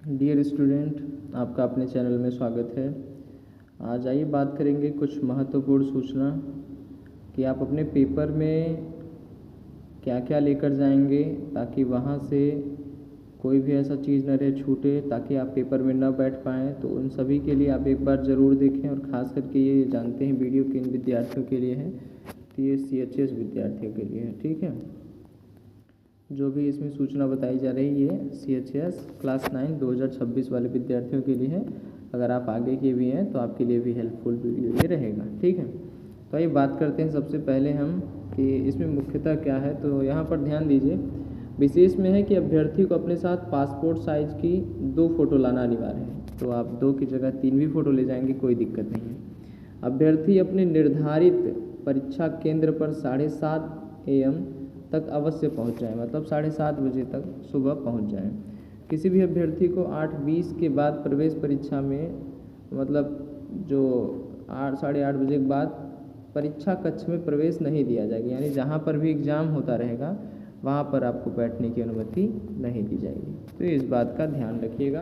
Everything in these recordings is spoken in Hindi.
डियर स्टूडेंट, आपका अपने चैनल में स्वागत है। आज आइए बात करेंगे कुछ महत्वपूर्ण सूचना कि आप अपने पेपर में क्या क्या लेकर जाएंगे ताकि वहाँ से कोई भी ऐसा चीज़ न रहे छूटे ताकि आप पेपर में न बैठ पाएँ। तो उन सभी के लिए आप एक बार ज़रूर देखें और ख़ास करके ये जानते हैं वीडियो किन विद्यार्थियों के लिए है, तो ये CHS विद्यार्थियों के लिए है। ठीक है, जो भी इसमें सूचना बताई जा रही है CHS क्लास 9 2026 वाले विद्यार्थियों के लिए है। अगर आप आगे के भी हैं तो आपके लिए भी हेल्पफुल वीडियो ये रहेगा। ठीक है, तो आइए बात करते हैं सबसे पहले हम कि इसमें मुख्यतः क्या है। तो यहाँ पर ध्यान दीजिए, विशेष में है कि अभ्यर्थी को अपने साथ पासपोर्ट साइज की 2 फ़ोटो लाना अनिवार्य है। तो आप 2 की जगह 3 भी फ़ोटो ले जाएंगे, कोई दिक्कत नहीं है। अभ्यर्थी अपने निर्धारित परीक्षा केंद्र पर 7:30 AM तक अवश्य पहुंच जाए, मतलब 7:30 बजे तक सुबह पहुंच जाए। किसी भी अभ्यर्थी को 8:20 के बाद प्रवेश परीक्षा में, मतलब जो 8-8:30 बजे के बाद परीक्षा कक्ष में प्रवेश नहीं दिया जाएगा। यानी जहां पर भी एग्ज़ाम होता रहेगा वहां पर आपको बैठने की अनुमति नहीं दी जाएगी। तो इस बात का ध्यान रखिएगा।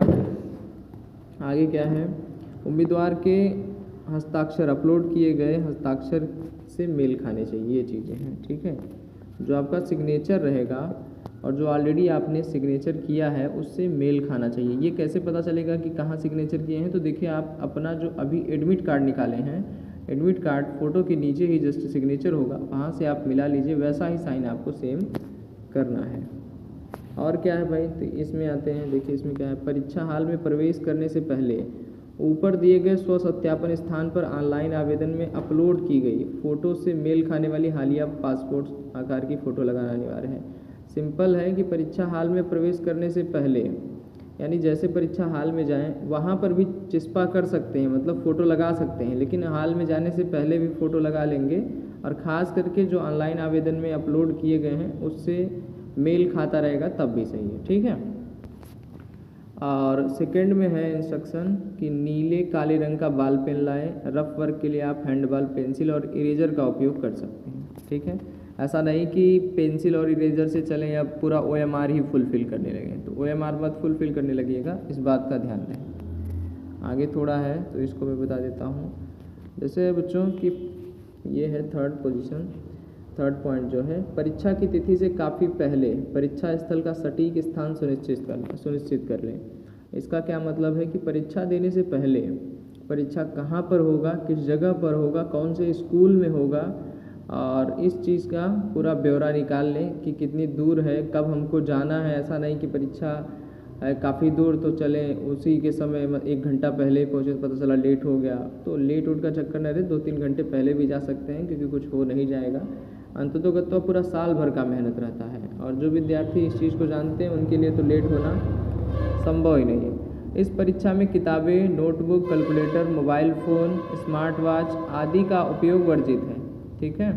आगे क्या है, उम्मीदवार के हस्ताक्षर अपलोड किए गए हस्ताक्षर से मेल खाने चाहिए, ये चीज़ें हैं। ठीक है, जो आपका सिग्नेचर रहेगा और जो ऑलरेडी आपने सिग्नेचर किया है उससे मेल खाना चाहिए। ये कैसे पता चलेगा कि कहाँ सिग्नेचर किए हैं? तो देखिए, आप अपना जो अभी एडमिट कार्ड निकाले हैं, एडमिट कार्ड फ़ोटो के नीचे ही जस्ट सिग्नेचर होगा, वहाँ से आप मिला लीजिए, वैसा ही साइन आपको सेम करना है। और क्या है भाई, तो इसमें आते हैं। देखिए इसमें क्या है, परीक्षा हॉल में प्रवेश करने से पहले ऊपर दिए गए स्व सत्यापन स्थान पर ऑनलाइन आवेदन में अपलोड की गई फ़ोटो से मेल खाने वाली हालिया पासपोर्ट आकार की फ़ोटो लगाना अनिवार्य है। सिंपल है कि परीक्षा हॉल में प्रवेश करने से पहले, यानी जैसे परीक्षा हॉल में जाएं वहाँ पर भी चिस्पा कर सकते हैं, मतलब फ़ोटो लगा सकते हैं, लेकिन हॉल में जाने से पहले भी फ़ोटो लगा लेंगे। और ख़ास करके जो ऑनलाइन आवेदन में अपलोड किए गए हैं उससे मेल खाता रहेगा तब भी सही है। ठीक है, और सेकंड में है इंस्ट्रक्शन कि नीले काले रंग का बॉल पेन लाएं। रफ वर्क के लिए आप हैंडबॉल पेंसिल और इरेजर का उपयोग कर सकते हैं। ठीक है, ऐसा नहीं कि पेंसिल और इरेजर से चलें या पूरा OMR ही फुलफ़िल करने लगें, तो OMR मत फुलफ़िल करने लगिएगा, इस बात का ध्यान दें। आगे थोड़ा है तो इसको मैं बता देता हूँ। जैसे बच्चों की ये है थर्ड पॉइंट जो है, परीक्षा की तिथि से काफ़ी पहले परीक्षा स्थल का सटीक स्थान सुनिश्चित कर लें। इसका क्या मतलब है कि परीक्षा देने से पहले परीक्षा कहाँ पर होगा, किस जगह पर होगा, कौन से स्कूल में होगा, और इस चीज़ का पूरा ब्यौरा निकाल लें कि कितनी दूर है, कब हमको जाना है। ऐसा नहीं कि परीक्षा काफ़ी दूर तो चलें उसी के समय 1 घंटा पहले ही पहुँचे, पता चला लेट हो गया, तो लेट उठ का चक्कर न रहे, 2-3 घंटे पहले भी जा सकते हैं, क्योंकि कुछ हो नहीं जाएगा। अंततोगत्वा पूरा साल भर का मेहनत रहता है, और जो विद्यार्थी इस चीज़ को जानते हैं उनके लिए तो लेट होना संभव ही नहीं है। इस परीक्षा में किताबें, notebook, calculator, mobile phone, smart watch आदि का उपयोग वर्जित है। ठीक है,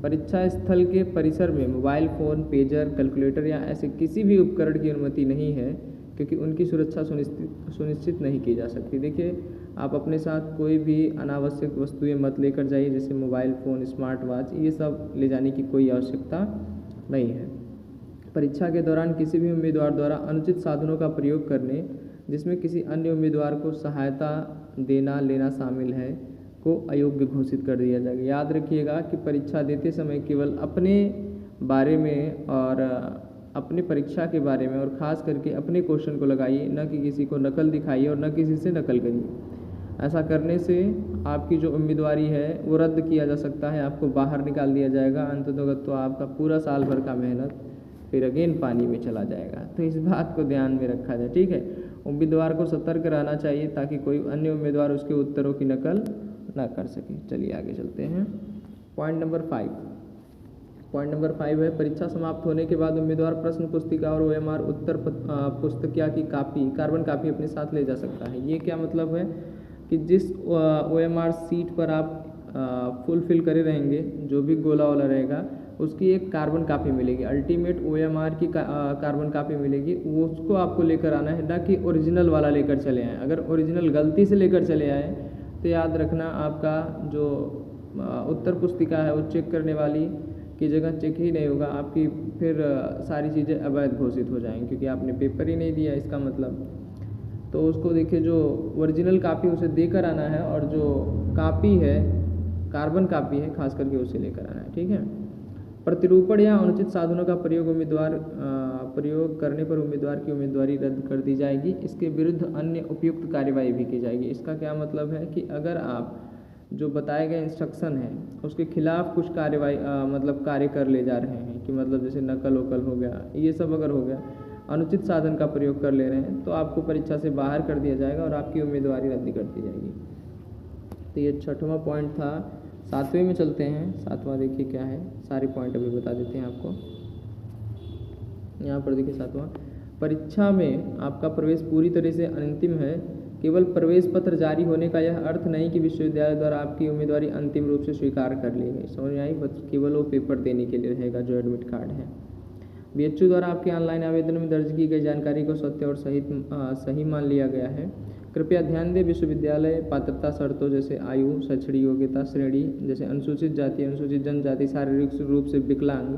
परीक्षा स्थल के परिसर में मोबाइल फ़ोन, पेजर, कैलकुलेटर या ऐसे किसी भी उपकरण की अनुमति नहीं है, क्योंकि उनकी सुरक्षा सुनिश्चित नहीं की जा सकती। देखिए, आप अपने साथ कोई भी अनावश्यक वस्तुएं मत लेकर जाइए, जैसे मोबाइल फ़ोन, स्मार्ट वॉच, ये सब ले जाने की कोई आवश्यकता नहीं है। परीक्षा के दौरान किसी भी उम्मीदवार द्वारा अनुचित साधनों का प्रयोग करने, जिसमें किसी अन्य उम्मीदवार को सहायता देना लेना शामिल है, को अयोग्य घोषित कर दिया जाएगा। याद रखिएगा कि परीक्षा देते समय केवल अपने बारे में और अपने परीक्षा के बारे में और ख़ास करके अपने क्वेश्चन को लगाइए, न कि किसी को नकल दिखाइए और न किसी से नकल करिए। ऐसा करने से आपकी जो उम्मीदवारी है वो रद्द किया जा सकता है, आपको बाहर निकाल दिया जाएगा। अंततोगत्वा तो आपका पूरा साल भर का मेहनत फिर अगेन पानी में चला जाएगा। तो इस बात को ध्यान में रखा जाए। ठीक है, उम्मीदवार को सतर्क रहना चाहिए ताकि कोई अन्य उम्मीदवार उसके उत्तरों की नकल ना कर सके। चलिए आगे चलते हैं। पॉइंट नंबर 5 है, परीक्षा समाप्त होने के बाद उम्मीदवार प्रश्न पुस्तिका और OMR उत्तर पुस्तिका की कार्बन कापी अपने साथ ले जा सकता है। ये क्या मतलब है कि जिस OMR सीट पर आप फुलफिल करे रहेंगे, जो भी गोला वाला रहेगा, उसकी एक कार्बन कापी मिलेगी, अल्टीमेट OMR की कार्बन कापी मिलेगी, वो उसको आपको लेकर आना है, ना कि ओरिजिनल वाला लेकर चले आएँ। अगर ओरिजिनल गलती से लेकर चले आए तो याद रखना आपका जो उत्तर पुस्तिका है वो चेक करने वाली की जगह चेक ही नहीं होगा, आपकी फिर सारी चीज़ें अवैध घोषित हो जाएंगी, क्योंकि आपने पेपर ही नहीं दिया। इसका मतलब तो उसको देखिए जो ओरिजिनल कापी उसे देकर आना है, और जो कापी है कार्बन कापी है खास करके उसे लेकर आना है, ठीक है। प्रतिरूपण या अनुचित साधनों का प्रयोग करने पर उम्मीदवार की उम्मीदवारी रद्द कर दी जाएगी। इसके विरुद्ध अन्य उपयुक्त कार्यवाही भी की जाएगी। इसका क्या मतलब है कि अगर आप जो बताए गए इंस्ट्रक्शन है उसके खिलाफ कुछ कार्यवाही मतलब कार्य कर ले जा रहे हैं, कि मतलब जैसे नकल वकल हो गया, ये सब अगर हो गया, अनुचित साधन का प्रयोग कर ले रहे हैं, तो आपको परीक्षा से बाहर कर दिया जाएगा और आपकी उम्मीदवारी रद्द कर दी जाएगी। तो ये 6वां पॉइंट था। 7वें में चलते हैं। 7वां देखिए क्या है, सारे पॉइंट अभी बता देते हैं आपको। यहाँ पर देखिए 7वां, परीक्षा में आपका प्रवेश पूरी तरह से अंतिम है। केवल प्रवेश पत्र जारी होने का यह अर्थ नहीं कि विश्वविद्यालय द्वारा आपकी उम्मीदवारी अंतिम रूप से स्वीकार कर ली गई। समझ में आई? बस केवल वो पेपर देने के लिए रहेगा जो एडमिट कार्ड है। बीएचयू द्वारा आपके ऑनलाइन आवेदन में दर्ज की गई जानकारी को सत्य और सही मान लिया गया है। कृपया ध्यान दें, विश्वविद्यालय पात्रता शर्तों जैसे आयु, शैक्षणिक योग्यता श्रेणी जैसे अनुसूचित जाति, अनुसूचित जनजाति, शारीरिक रूप से विकलांग,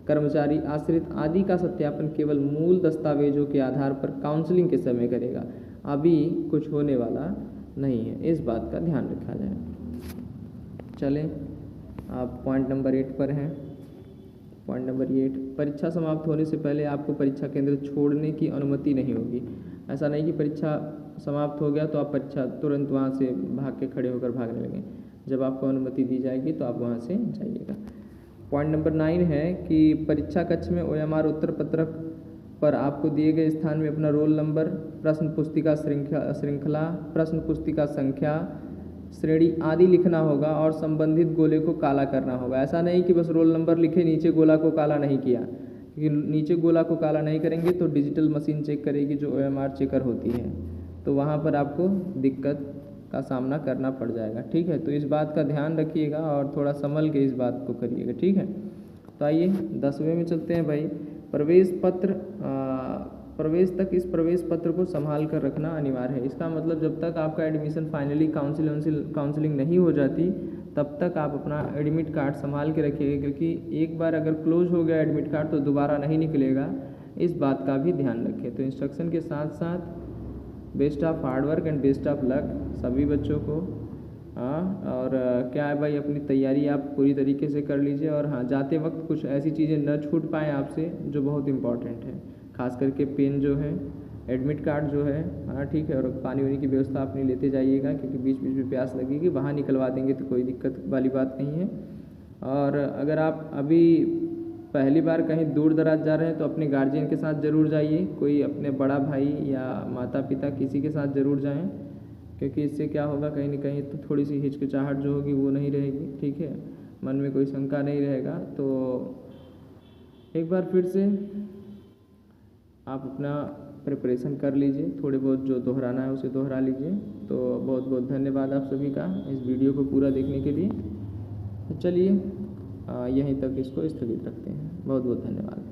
कर्मचारी, आश्रित आदि का सत्यापन केवल मूल दस्तावेजों के आधार पर काउंसलिंग के समय करेगा। अभी कुछ होने वाला नहीं है, इस बात का ध्यान रखा जाए। चलें, आप पॉइंट नंबर 8 पर हैं। पॉइंट नंबर 8, परीक्षा समाप्त होने से पहले आपको परीक्षा केंद्र छोड़ने की अनुमति नहीं होगी। ऐसा नहीं कि परीक्षा समाप्त हो गया तो आप परीक्षा तुरंत वहाँ से भाग के खड़े होकर भागने लगें। जब आपको अनुमति दी जाएगी तो आप वहाँ से जाइएगा। पॉइंट नंबर 9 है कि परीक्षा कक्ष में OMR उत्तर पत्रक पर आपको दिए गए स्थान में अपना रोल नंबर, प्रश्न पुस्तिका श्रृंखला, प्रश्न पुस्तिका संख्या, श्रेणी आदि लिखना होगा और संबंधित गोले को काला करना होगा। ऐसा नहीं कि बस रोल नंबर लिखे, नीचे गोला को काला नहीं किया, क्योंकि नीचे गोला को काला नहीं करेंगे तो डिजिटल मशीन चेक करेगी जो OMR चेकर होती है, तो वहाँ पर आपको दिक्कत का सामना करना पड़ जाएगा, ठीक है। तो इस बात का ध्यान रखिएगा और थोड़ा संभल के इस बात को करिएगा, ठीक है। तो आइए 10वें में चलते हैं भाई। प्रवेश तक इस प्रवेश पत्र को संभाल कर रखना अनिवार्य है। इसका मतलब जब तक आपका एडमिशन फाइनली काउंसलिंग नहीं हो जाती तब तक आप अपना एडमिट कार्ड संभाल के रखिएगा, क्योंकि एक बार अगर क्लोज हो गया एडमिट कार्ड तो दोबारा नहीं निकलेगा, इस बात का भी ध्यान रखें। तो इंस्ट्रक्शन के साथ साथ best of hard work and best of luck सभी बच्चों को। और क्या है भाई, अपनी तैयारी आप पूरी तरीके से कर लीजिए, और हाँ, जाते वक्त कुछ ऐसी चीज़ें न छूट पाएँ आपसे जो बहुत इम्पॉर्टेंट है, खास करके पेन जो है, एडमिट कार्ड जो है, हाँ ठीक है, और पानी वानी की व्यवस्था अपनी लेते जाइएगा, क्योंकि बीच बीच में प्यास लगेगी, वहाँ निकलवा देंगे तो कोई दिक्कत वाली बात नहीं है। और अगर आप अभी पहली बार कहीं दूर दराज जा रहे हैं तो अपने गार्जियन के साथ ज़रूर जाइए, कोई अपने बड़ा भाई या माता पिता किसी के साथ ज़रूर जाएं, क्योंकि इससे क्या होगा, कहीं ना कहीं तो थोड़ी सी हिचकिचाहट जो होगी वो नहीं रहेगी, ठीक है, मन में कोई शंका नहीं रहेगा। तो एक बार फिर से आप अपना प्रिपरेशन कर लीजिए, थोड़े बहुत जो दोहराना है उसे दोहरा लीजिए। तो बहुत बहुत धन्यवाद आप सभी का इस वीडियो को पूरा देखने के लिए। तो चलिए यहीं तक इसको स्थगित रखते हैं। बहुत बहुत धन्यवाद।